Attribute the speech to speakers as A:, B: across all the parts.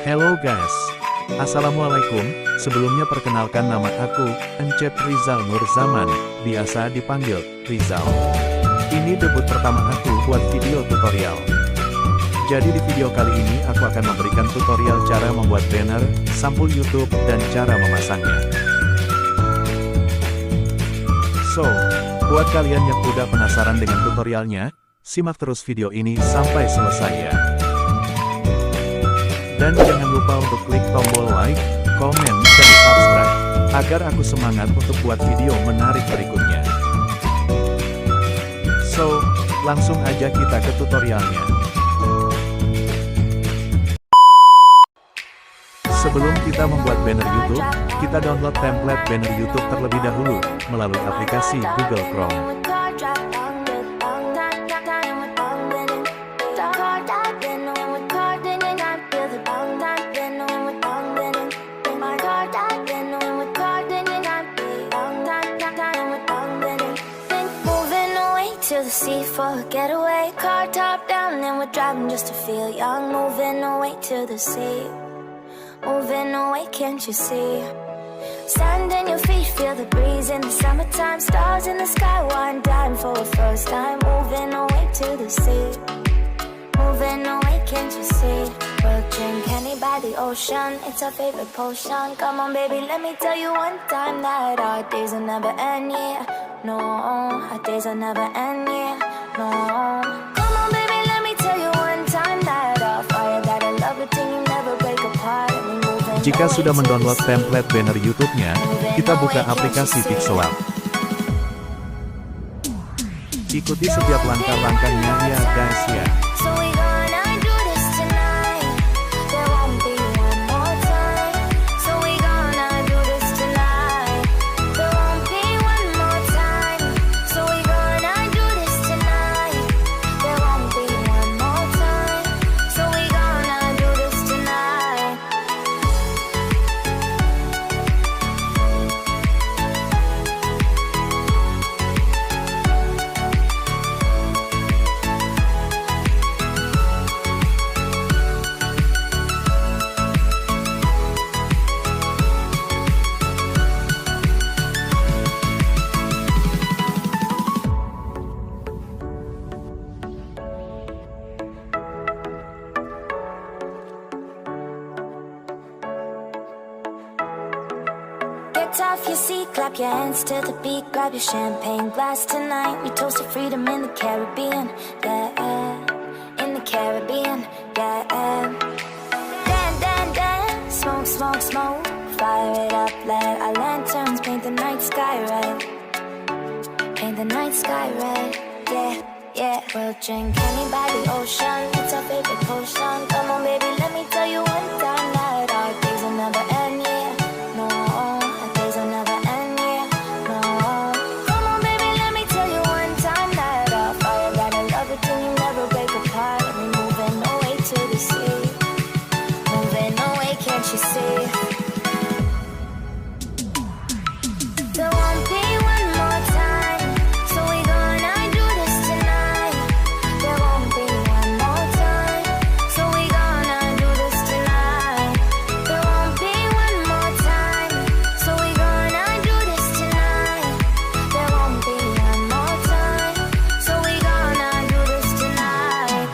A: Hello guys. Assalamualaikum. Sebelumnya perkenalkan nama aku, Encep Rizal Nur Zaman, biasa dipanggil Rizal. Ini debut pertama aku buat video tutorial. Jadi di video kali ini aku akan memberikan tutorial cara membuat banner, sampul YouTube, dan cara memasangnya. So, buat kalian yang udah penasaran dengan tutorialnya, simak terus video ini sampai selesai ya. Dan jangan lupa untuk klik tombol like, komen, dan subscribe, agar aku semangat untuk buat video menarik berikutnya. So, langsung aja kita ke tutorialnya. Sebelum kita membuat banner YouTube, kita download template banner YouTube terlebih dahulu, melalui aplikasi Google Chrome.
B: Sea for a getaway, car top down and we're driving just to feel young. Moving away to the sea, moving away, can't you see? Sand in your feet, feel the breeze in the summertime. Stars in the sky, one dime for a first time. Moving away to the sea, moving away, can't you see? We'll drink honey by the ocean, it's our favorite potion. Come on baby, let me tell you one time that our days will never end, yeah. No, our days will never end, yeah. No, come on baby, let me tell you one time that our fire that I love it till you never break apart.
A: Jika sudah mendownload template banner YouTube-nya, kita buka aplikasi PixelLab. Ikuti setiap langkah-langkahnya ya guys ya.
B: Off your seat, clap your hands to the beat, grab your champagne glass tonight. We toast to freedom in the Caribbean, yeah, in the Caribbean, yeah. Dan, dan, dan, smoke, smoke, smoke, fire it up, let our lanterns paint the night sky red, paint the night sky red, yeah, yeah. We'll drink honey by the ocean, it's our favorite potion. Come on baby, let me tell you one time that our days will never end, yeah. No, you see, there won't be one more time, so we gonna do this tonight. There won't be one more time, so we gonna do this tonight. There won't be one more time, so we gonna do this tonight. There won't be one more time, so we gonna do this tonight.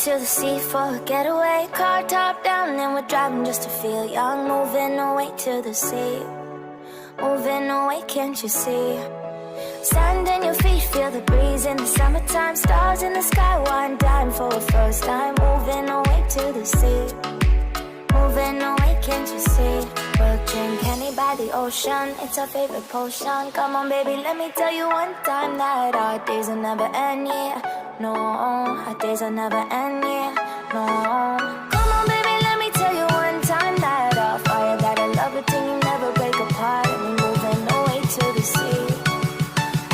B: To the sea for a getaway, car top down and we're driving just to feel young. Moving away to the sea, moving away, can't you see? Sand in your feet, feel the breeze in the summertime. Stars in the sky, one dime for a first time. Moving away to the sea, moving away, can't you see? We'll drink honey by the ocean, it's our favorite potion. Come on baby, let me tell you one time that our days will never end, yeah. No, our days will never end, yeah. No. Come on baby, let me tell you one time that our fire got a love it till you never break apart. And we're moving away to the sea,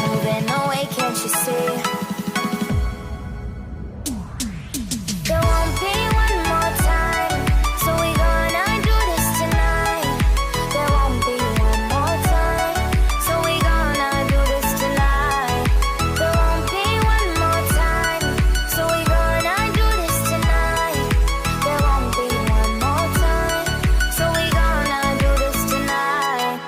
B: moving away, can't you see? There won't be one more time, so we gonna do this tonight. There won't be one more time, so we gonna do this tonight. There won't be one more time, so we gonna do this tonight. There won't be one more time, so we gonna do this tonight.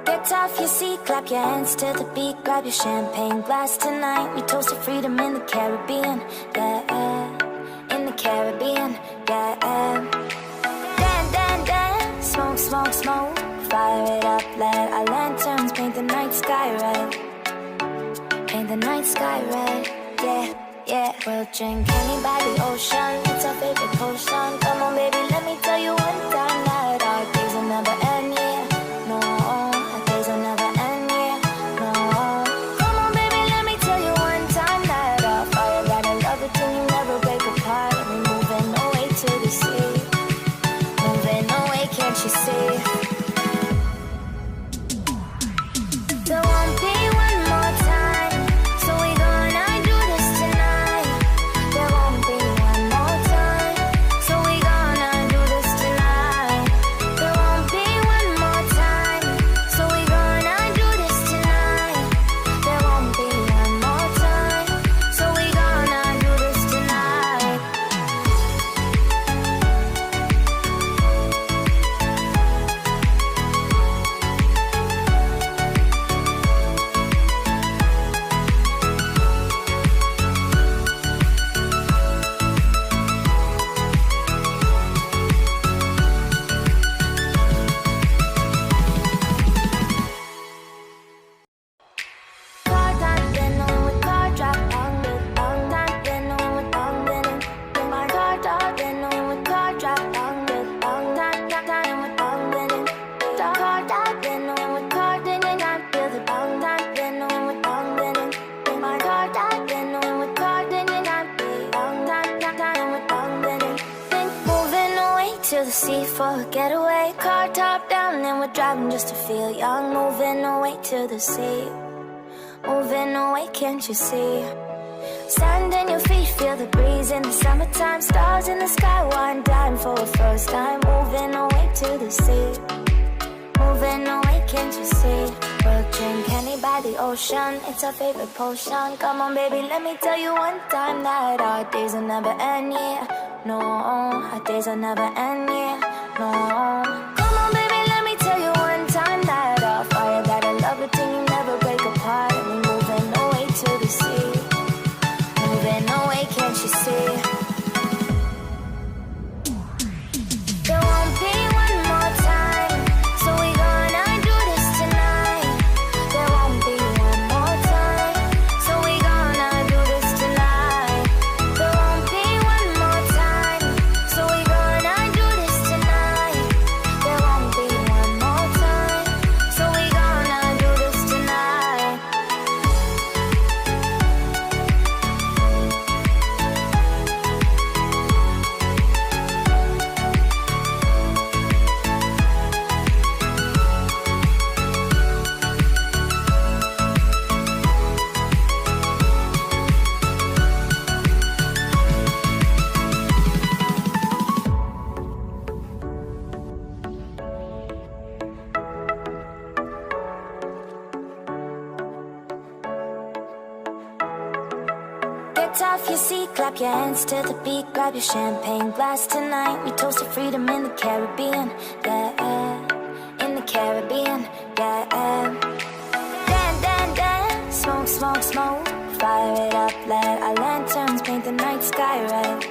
B: Get off your seat, clap your hands to the beat. Grab your champagne glass tonight. We toast to freedom in the Caribbean, yeah. In the Caribbean, yeah. Dan, dan, dan, smoke, smoke, smoke. Fire it up, let our lanterns paint the night sky red. Paint the night sky red, yeah, yeah. We'll drink honey by the ocean, it's our favorite potion. Come on baby, let me tell you one time that our days will never end, yeah. No, our days will never end, yeah. No. Come on baby, let me tell you one time that our fire got a love it till you never break apart. And we're moving away to the sea, moving away, can't you see? There won't be one more time, so we gonna do this tonight. There won't be one more time, so we gonna do this tonight. There won't be one more time, so we gonna do this tonight. There won't be one more time, so we gonna do this tonight. Car time, then on with car drop on the long time, then on with long then my car top, then on with car drop on the long time, time with long then car top, then on with car then I feel the long time, then on with long then my car top, then on with car then I feel long time with long then moving away to the sea for a getaway. Car top down and we're driving just to feel young, moving away to the sea. Moving away, can't you see? Sand in your feet, feel the breeze in the summertime. Stars in the sky, one dime for a first time. Moving away to the sea, moving away, can't you see? We'll drink honey by the ocean, it's our favorite potion. Come on baby, let me tell you one time that our days will never end, yeah. No, our days will never end, yeah. No. Come on baby, let me tell you one time that our fire got a love it till you never break apart. And we're moving away to the sea, moving away, can't you see? There won't be one more time, so we gonna do this tonight. There won't be one more time, so we gonna do this tonight. There won't be one more time, so we gonna do this tonight. Get off your seat, clap your hands to the beat, grab your champagne glass tonight. We toast to freedom in the Caribbean, yeah, in the Caribbean, yeah. Dance, dance, dance, smoke, smoke, smoke, fire it up, let our lanterns paint the night sky red,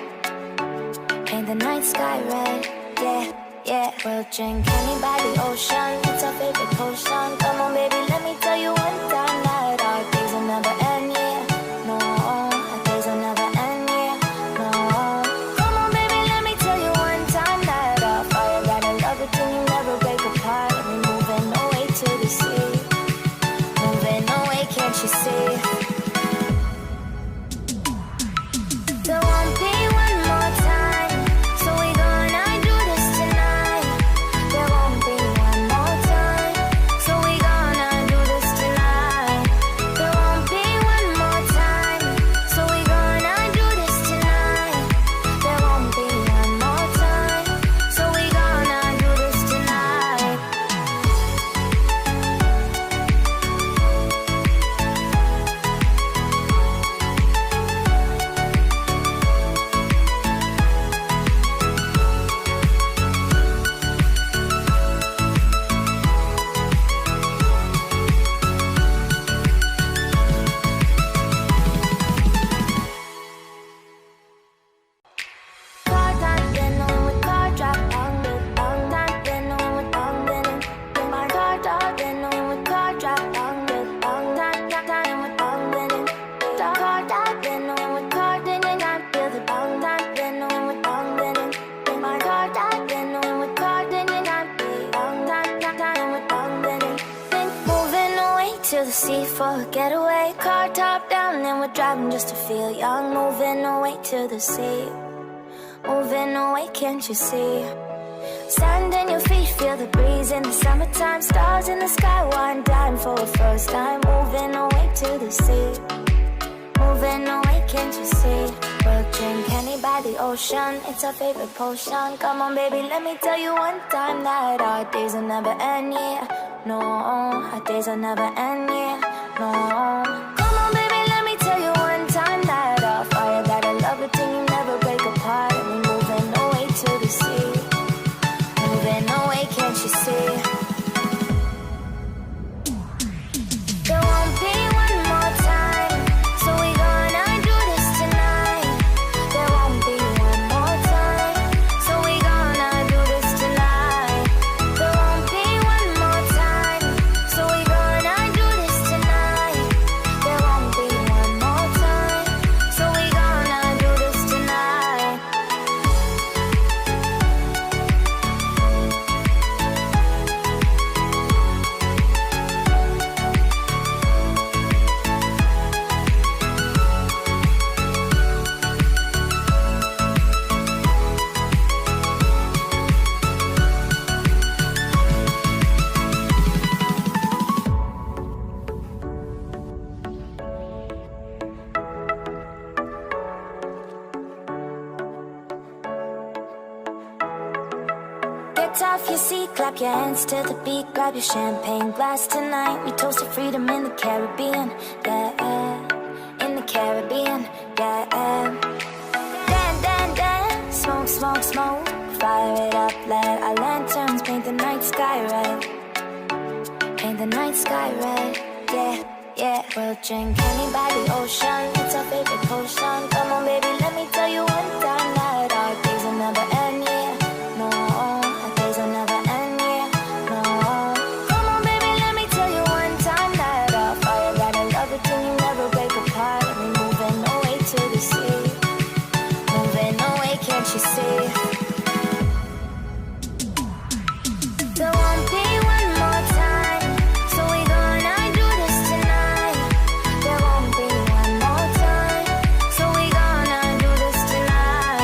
B: paint the night sky red, yeah, yeah. We'll drink honey by the ocean, it's our favorite potion. Come on baby, let me tell you one time that our days will never end, yeah, no, our days will never end, yeah, no. Come on baby, let me tell you one time that our fire got a love it till you never break apart. We're moving away to the sea, moving away, can't you see? There won't be one more time, so we gonna do this tonight. There won't be one more time, so we gonna do this tonight. There won't be one more time, so we gonna do this tonight. There won't be one more time, so we gonna do this tonight. Car time, then on with car drop, on time, then on with then my car dog, then on with car drop, on time with car dog, then on with car, then I feel the on time, then on with then my car dog, then on with car, then I feel on time with then moving away to the sea for a getaway. Car top down, and we're driving just to feel young, moving away to the sea. Moving away, can't you see? Sand in your feet, feel the breeze in the summertime. Stars in the sky, one dime for the first time. Moving away to the sea. Moving away, can't you see? We'll drink honey by the ocean, it's our favorite potion. Come on baby, let me tell you one time that our days will never end, yeah. No, our days will never end, yeah. No. Come on baby, let me tell you one time that our fire got a love it till you never break apart. And we're moving away to the sea, moving away, can't you see? There won't be one more time, so we gonna do this tonight. There won't be one more time, so we gonna do this tonight. There won't be one more time, so we gonna do this tonight. There won't be one more time, so we gonna do this tonight. Get off your seat, clap your hands to the beat, grab your champagne glass tonight. We toast to freedom in the Caribbean, yeah, in the Caribbean, yeah. Dance, dance, dance, smoke, smoke, smoke, fire it up, let our lanterns paint the night sky red, paint the night sky red, yeah, yeah. We'll drink honey by the ocean, it's our favorite potion. Come on baby, let me tell you one time that our days will never end, yeah. No, our days will never end, yeah. No. Come on baby, let me tell you one time that our fire got a love it till you never break apart. And we're moving away to the sea, moving away, can't you see? There won't be one more time, so we gonna do this tonight. There won't be one more time, so we gonna do this tonight.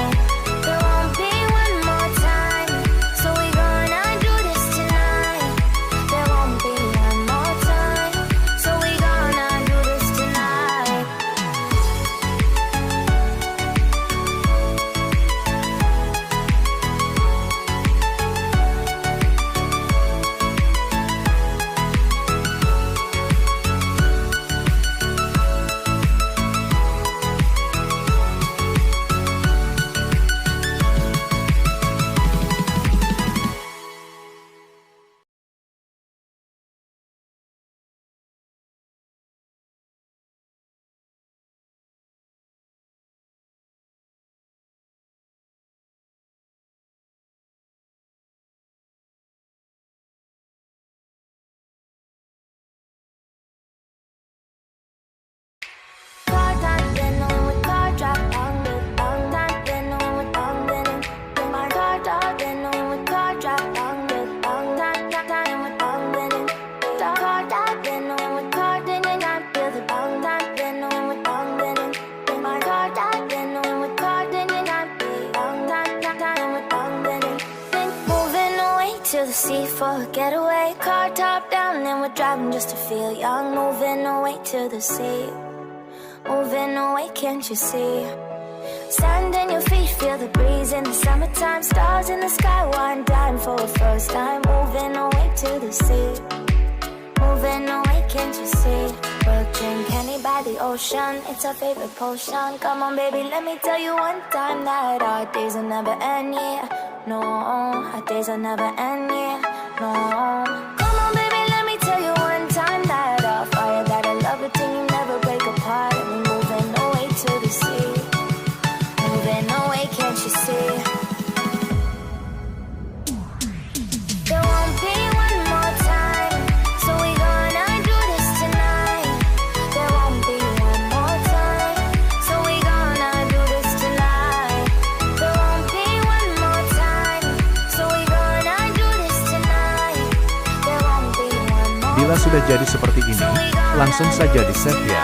B: to the sea for a getaway. Car top down and we're driving just to feel young. Moving away to the sea. Moving away, can't you see? Sand in your feet, feel the breeze in the summertime. Stars in the sky, one dime for a first time. Moving away to the sea. Moving away, can't you see? We'll drink honey by the ocean, it's our favorite potion. Come on baby, let me tell you one time that our days will never end, yeah. No, our days will never end, yeah. No. Come on baby, let me tell you one time that our fire, that I love it till you never break apart. And we're moving away to the sea. Moving away, can't you see? There won't be one more time, so we gonna do this tonight. There won't be one more time, so we gonna do this tonight. There won't be one more time, so we gonna do this tonight. There won't be one more.
A: Bila sudah jadi seperti ini, langsung saja di save ya.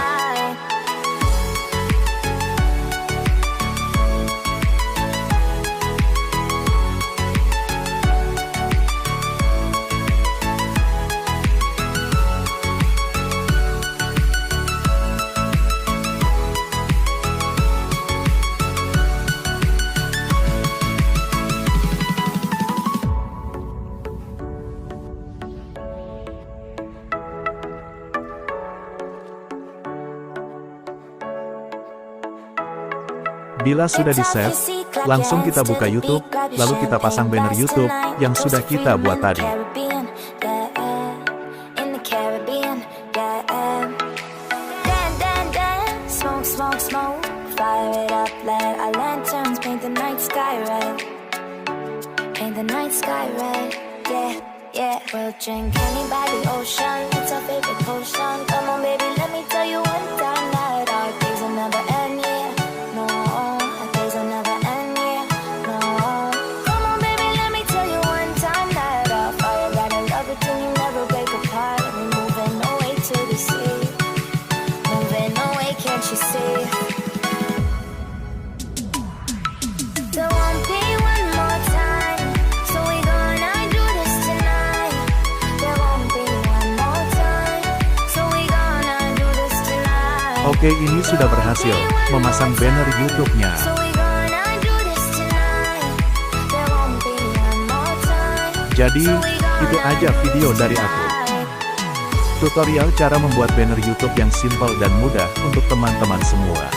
A: Bila sudah di-save, langsung kita buka YouTube, lalu kita pasang banner YouTube yang sudah kita buat tadi.
B: We'll drink honey by the ocean, it's our favorite potion. Come on baby, let me tell you one time that our days will never end, yeah. No, our days will never end, yeah. No. Come on baby, let me tell you one time that our fire, that I love it till you never break apart. And we're moving away to the sea. Moving away, can't you see? There won't be one more time, so we gonna do this tonight. There won't be one more time, so we gonna do this tonight.
A: Oke, ini sudah berhasil memasang banner YouTube-nya.
B: So we gonna do this tonight. There won't be one more time.
A: Jadi, itu aja video dari aku. Tutorial cara membuat banner YouTube yang simple dan mudah untuk teman-teman semua.